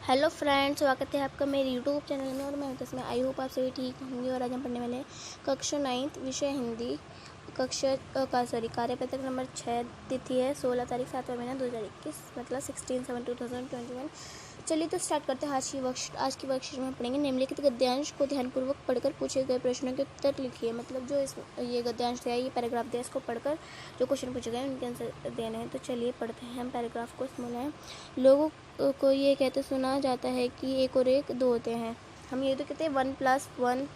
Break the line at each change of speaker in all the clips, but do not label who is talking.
Hello friends, स्वागत है आपका मेरे यूट्यूब चैनल में। और मैं उसमें आई होप आप सभी ठीक होंगे। और आज हम पढ़ने वाले हैं कक्षा 9 विषय हिंदी, कार्यपत्रक नंबर 6। तिथि है 16 तारीख 7वां महीना 2021, मतलब 16/7/2021। चलिए तो स्टार्ट करते हैं। आज की वर्कशीट में पढ़ेंगे निम्नलिखित गद्यांश को ध्यानपूर्वक पढ़कर पूछे गए प्रश्नों के उत्तर लिखिए। मतलब जो ये गद्यांश दिया, ये पैराग्राफ दिया, इसको पढ़कर जो क्वेश्चन पूछे गए उनके आंसर देने हैं। तो चलिए पढ़ते हैं हम पैराग्राफ को। इसमें है लोगों को ये कहते सुना जाता है कि एक और एक दो होते हैं। हम ये तो कहते हैं 1+1।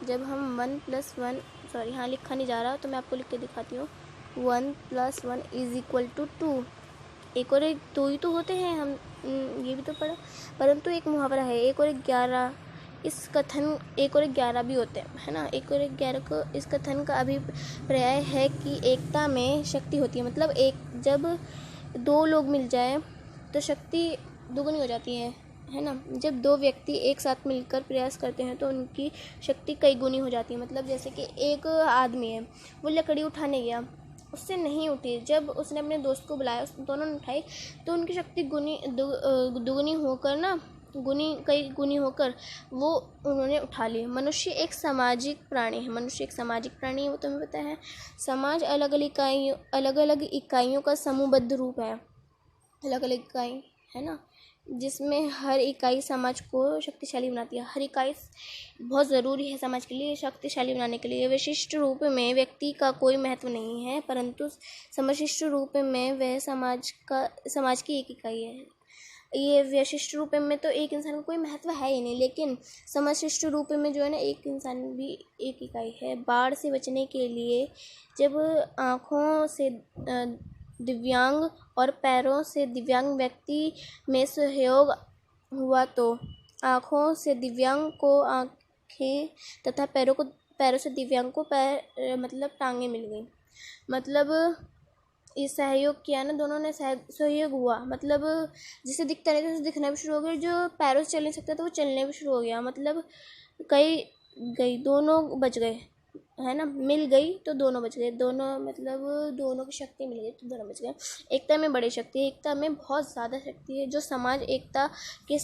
जब हम 1+1 लिखा नहीं जा रहा तो मैं आपको लिख के दिखाती हूँ। 1+1 = 2। एक और एक दो ही तो होते हैं। हम ये भी तो पढ़ा। परंतु एक मुहावरा है, एक और एक 11। इस कथन एक और एक 11 भी होते हैं, है ना। एक और एक 11 को इस कथन का अभिप्राय है कि एकता में शक्ति होती है। मतलब जब दो लोग मिल जाए तो शक्ति दुगनी हो जाती है ना। जब दो व्यक्ति एक साथ मिलकर प्रयास करते हैं तो उनकी शक्ति कई गुनी हो जाती है। मतलब जैसे कि एक आदमी है, वो लकड़ी उठाने गया, उससे नहीं उठी। जब उसने अपने दोस्त को बुलाया, दोनों ने उठाई, तो उनकी शक्ति दुगनी होकर कई गुनी होकर वो उन्होंने उठा ली। मनुष्य एक सामाजिक प्राणी है। वो तुम्हें पता है। समाज अलग अलग इकाइयों का समूहबद्ध रूप है। अलग अलग इकाई है ना, जिसमें हर इकाई समाज को शक्तिशाली बनाती है। हर इकाई बहुत ज़रूरी है समाज के लिए शक्तिशाली बनाने के लिए। विशिष्ट रूप में व्यक्ति का कोई महत्व नहीं है, परंतु समशिष्ट रूप में वह समाज की एक इकाई है। ये विशिष्ट रूप में तो एक इंसान का कोई महत्व है ही नहीं, लेकिन समशिष्ट रूप में जो है ना, एक इंसान भी एक इकाई है। बाढ़ से बचने के लिए जब आँखों से दिव्यांग और पैरों से दिव्यांग व्यक्ति में सहयोग हुआ तो आँखों से दिव्यांग को आँखें तथा पैरों से दिव्यांग को पैर मतलब टांगें मिल गई। मतलब इस सहयोग किया ना, दोनों ने सहयोग हुआ। मतलब जिसे दिखता नहीं था उसे दिखना भी शुरू हो गया, जो पैरों से चल नहीं सकता था वो चलने भी शुरू हो गया। मतलब दोनों बच गए, है ना। मिल गई तो दोनों बच गए। दोनों की शक्ति मिल गई तो दोनों बच गए। एकता में बड़ी शक्ति है, एकता में बहुत ज़्यादा शक्ति है। जो समाज एकता के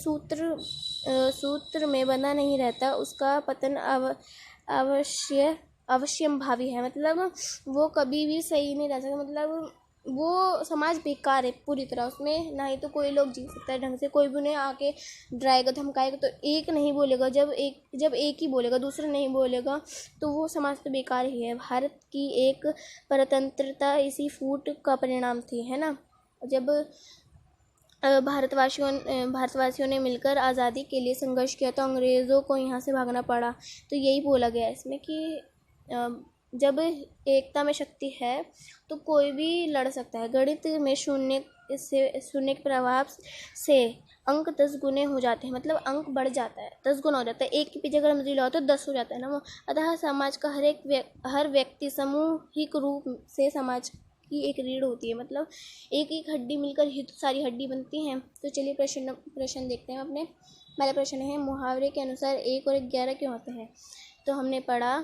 सूत्र में बंधा नहीं रहता, उसका पतन अवश्यंभावी है। मतलब वो कभी भी सही नहीं रह सकता। मतलब वो समाज बेकार है पूरी तरह। उसमें ना ही तो कोई लोग जी सकता है ढंग से। कोई भी उन्हें आके डराएगा धमकाएगा तो एक नहीं बोलेगा। जब एक ही बोलेगा, दूसरा नहीं बोलेगा, तो वो समाज तो बेकार ही है। भारत की एक परतंत्रता इसी फूट का परिणाम थी, है ना। जब भारतवासियों ने मिलकर आज़ादी के लिए संघर्ष किया तो अंग्रेज़ों को यहाँ से भागना पड़ा। तो यही बोला गया है इसमें कि जब एकता में शक्ति है तो कोई भी लड़ सकता है। गणित में शून्य के प्रभाव से अंक 10 गुने हो जाते हैं। मतलब अंक बढ़ जाता है, 10 गुना हो जाता है। एक के पीछे अगर हम 0 तो 10 हो जाता है ना वो। अतः समाज का हर व्यक्ति सामूहिक रूप से समाज की एक रीढ़ होती है। मतलब एक एक हड्डी मिलकर ही तो सारी हड्डी बनती हैं। तो चलिए प्रश्न देखते हैं अपने। पहला प्रश्न है, मुहावरे के अनुसार 1 और 11 क्यों होते हैं। तो हमने पढ़ा,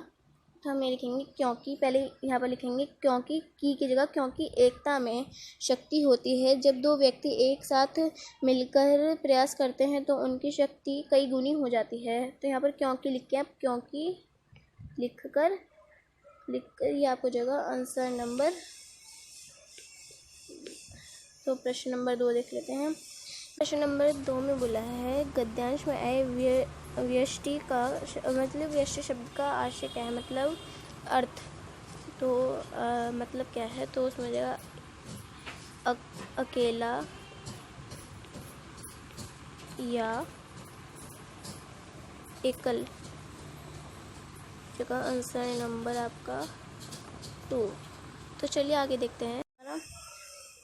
तो हम ये लिखेंगे क्योंकि। पहले यहाँ पर लिखेंगे क्योंकि की जगह, क्योंकि एकता में शक्ति होती है। जब दो व्यक्ति एक साथ मिलकर प्रयास करते हैं तो उनकी शक्ति कई गुनी हो जाती है। तो यहाँ पर क्योंकि लिख के, आप क्योंकि लिखकर ये आपको जगह आंसर नंबर। तो प्रश्न नंबर 2 देख लेते हैं। प्रश्न नंबर 2 में बोला है गद्यांश में आए व्यष्टि का मतलब व्यष्टि शब्द का आशय क्या है, मतलब अर्थ। तो मतलब क्या है, तो उसमें जगह अकेला या एकल, जगह आंसर नंबर आपका 2। तो चलिए आगे देखते हैं।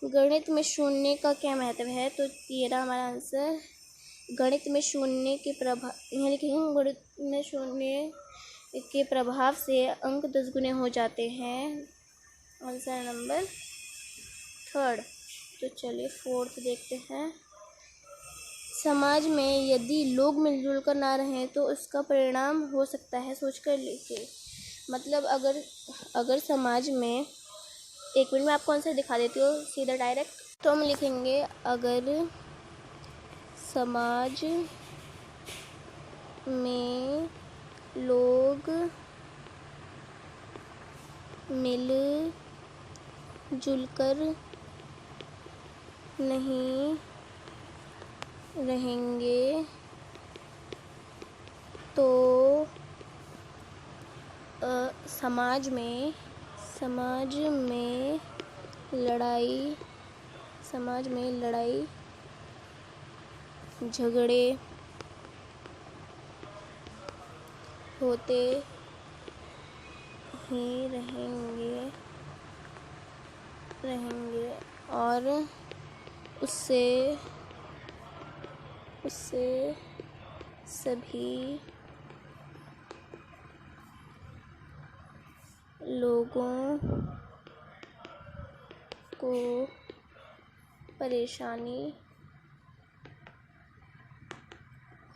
गणित में शून्य का क्या महत्व है। तो ये रहा हमारा आंसर। गणित में शून्य के प्रभाव, यहाँ लिखेंगे गणित में शून्य के प्रभाव से अंक 10 गुने हो जाते हैं। Answer number 3। तो चलिए 4 देखते हैं। समाज में यदि लोग मिलजुल कर ना रहें तो उसका परिणाम हो सकता है, सोच कर लिखिए। मतलब अगर समाज में, एक मिनट में आपको आंसर दिखा देती हूँ सीधा डायरेक्ट। तो हम लिखेंगे अगर समाज में लोग मिल जुलकर नहीं रहेंगे तो समाज में लड़ाई झगड़े होते ही रहेंगे और उससे सभी लोगों को परेशानी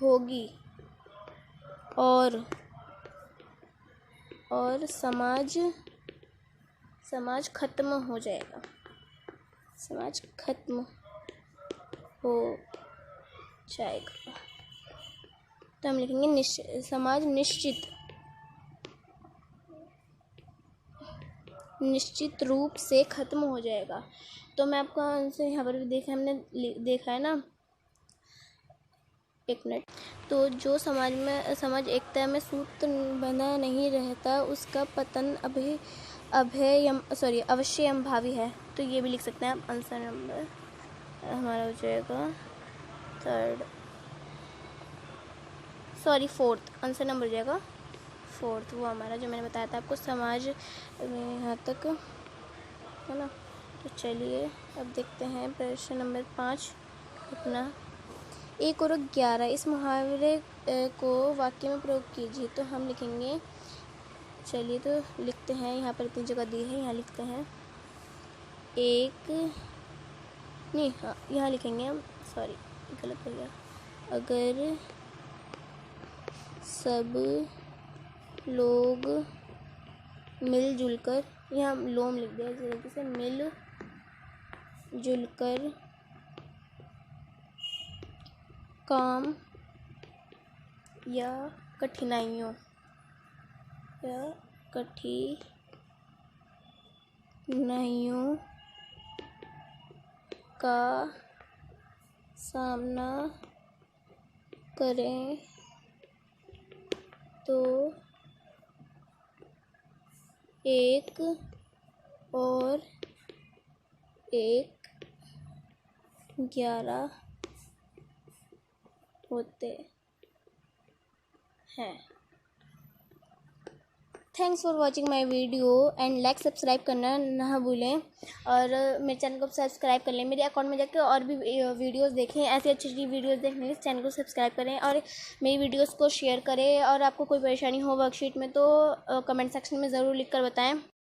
होगी और समाज खत्म हो जाएगा। तो हम लिखेंगे समाज निश्चित रूप से खत्म हो जाएगा। तो मैं आपका आंसर यहाँ पर भी हमने देखा है ना, एक मिनट। तो जो समाज एकता में सूत्र बना नहीं रहता उसका पतन अवश्य संभावी है। तो ये भी लिख सकते हैं आप। आंसर नंबर हमारा हो जाएगा फोर्थ। आंसर नंबर हो जाएगा फोर्थ, वो हमारा जो मैंने बताया था आपको समाज में यहाँ तक है ना। तो चलिए अब देखते हैं प्रश्न नंबर 5 अपना। 1 और 11 इस मुहावरे को वाक्य में प्रयोग कीजिए। तो हम लिखेंगे, चलिए तो लिखते हैं, यहाँ पर इतनी जगह दी है, यहाँ लिखते हैं यहाँ लिखेंगे हम, सॉरी गलत हो गया। अगर सब लोग मिलजुल कर, यहाँ लोम लिख दिया जल्दी से, मिल जुलकर काम या कठिनाइयों का सामना करें तो 1 और 1 11 होते हैं। Thanks for watching my video and like subscribe करना ना भूलें और मेरे चैनल को सब्सक्राइब कर लें। मेरे अकाउंट में जाकर और भी वीडियोस देखें, ऐसी अच्छी वीडियोस देखने के लिए चैनल को सब्सक्राइब करें और मेरी वीडियोस को शेयर करें। और आपको कोई परेशानी हो वर्कशीट में तो कमेंट सेक्शन में ज़रूर लिख कर बताएं।